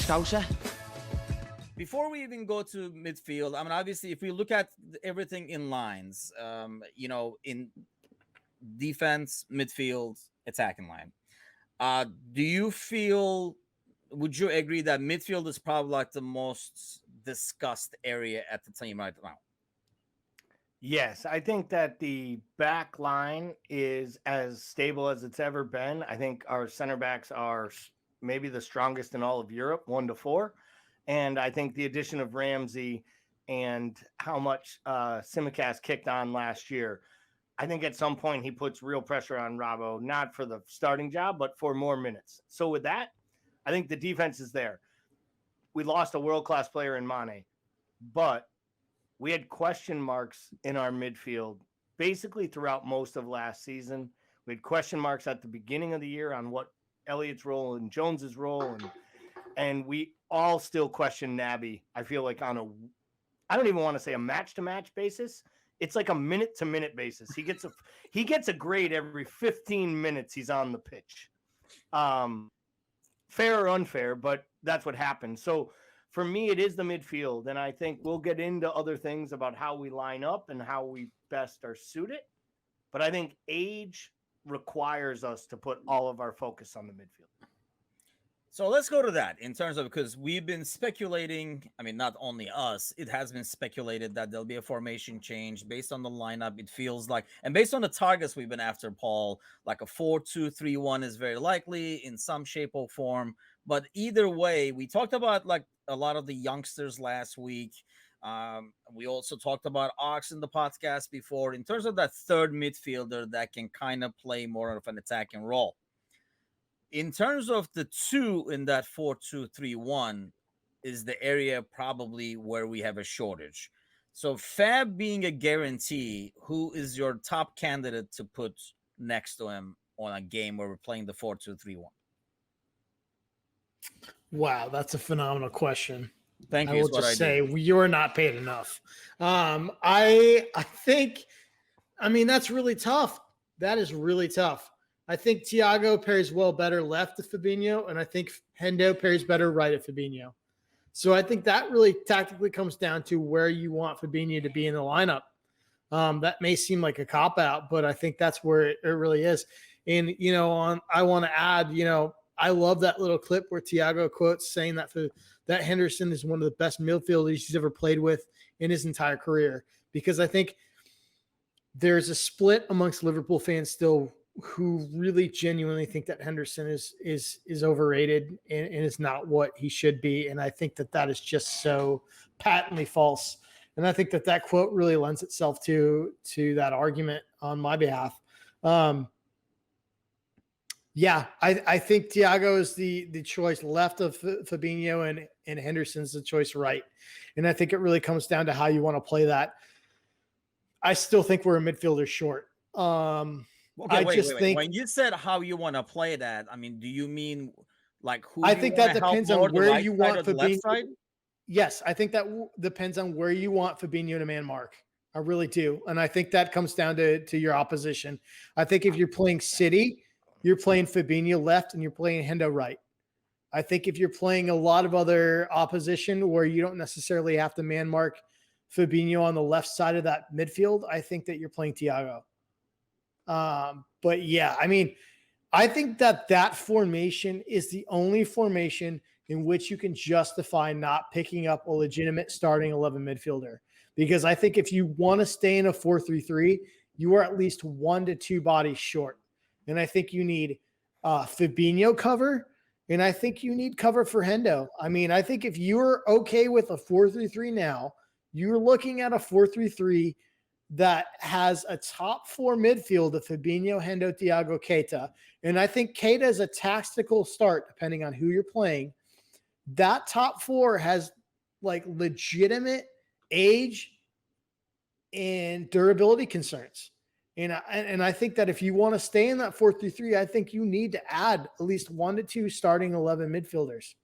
Scouser. Before we even go to midfield, I mean, obviously, if we look at everything in lines, in defense, midfield, attacking line, do you feel? Would you agree that midfield is probably like the most discussed area at the team right now? Yes, I think that the back line is as stable as it's ever been. I think our center backs are maybe the strongest in all of Europe, 1-4. And I think the addition of Ramsey and how much Tsimikas kicked on last year, I think at some point he puts real pressure on Robbo, not for the starting job, but for more minutes. So with that, I think the defense is there. We lost a world-class player in Mane, but we had question marks in our midfield basically throughout most of last season. We had question marks at the beginning of the year on what Elliott's role and Jones's role, and we all still question Naby. I feel like I don't even want to say a match-to-match basis. It's like a minute-to-minute basis. He gets a grade every 15 minutes he's on the pitch. Fair or unfair, but that's what happened. So for me, it is the midfield, and I think we'll get into other things about how we line up and how we best are suited. But I think age requires us to put all of our focus on the midfield. So let's go to that in terms of, because we've been speculating. I mean, not only us, it has been speculated that there'll be a formation change based on the lineup. It feels like, and based on the targets we've been after, Paul, like a 4-2-3-1 is very likely in some shape or form. But either way, we talked about like a lot of the youngsters last week. We also talked about Ox in the podcast before in terms of that third midfielder that can kind of play more of an attacking role. In terms of the two in that 4-2-3-1 is the area probably where we have a shortage. So Fab being a guarantee, who is your top candidate to put next to him on a game where we're playing the 4-2-3-1? Wow, that's a phenomenal question. Thank you. I will just say you're not paid enough. I think, I mean, that's really tough. That is really tough. I think Thiago pairs well better left of Fabinho, and I think Hendo pairs better right of Fabinho. So I think that really tactically comes down to where you want Fabinho to be in the lineup. That may seem like a cop-out, but I think that's where it really is. And, I want to add, I love that little clip where Thiago quotes saying that Henderson is one of the best midfielders he's ever played with in his entire career, because I think there's a split amongst Liverpool fans still who really genuinely think that Henderson is overrated and is not what he should be. And I think that is just so patently false. And I think that quote really lends itself to that argument on my behalf. Yeah, I think Thiago is the choice left of Fabinho and Henderson's the choice right. And I think it really comes down to how you want to play that. I still think we're a midfielder short. Okay, wait. When you said how you want to play that, I mean, do you mean like who? I think that depends on where you want Fabinho. Yes, I think that depends on where you want Fabinho to man mark. I really do. And I think that comes down to your opposition. I think if you're playing City, you're playing Fabinho left and you're playing Hendo right. I think if you're playing a lot of other opposition where you don't necessarily have to man mark Fabinho on the left side of that midfield, I think that you're playing Thiago. But yeah, I mean, I think that formation is the only formation in which you can justify not picking up a legitimate starting 11 midfielder. Because I think if you want to stay in a 4-3-3, you are at least 1 to 2 bodies short. And I think you need Fabinho cover, and I think you need cover for Hendo. I mean, I think if you're okay with a 4-3-3 now, you're looking at a 4-3-3 that has a top 4 midfield of Fabinho, Hendo, Thiago, Keita. And I think Keita is a tactical start, depending on who you're playing. That top 4 has like legitimate age and durability concerns. And I think that if you want to stay in that 4-3-3, I think you need to add at least 1 to 2 starting 11 midfielders.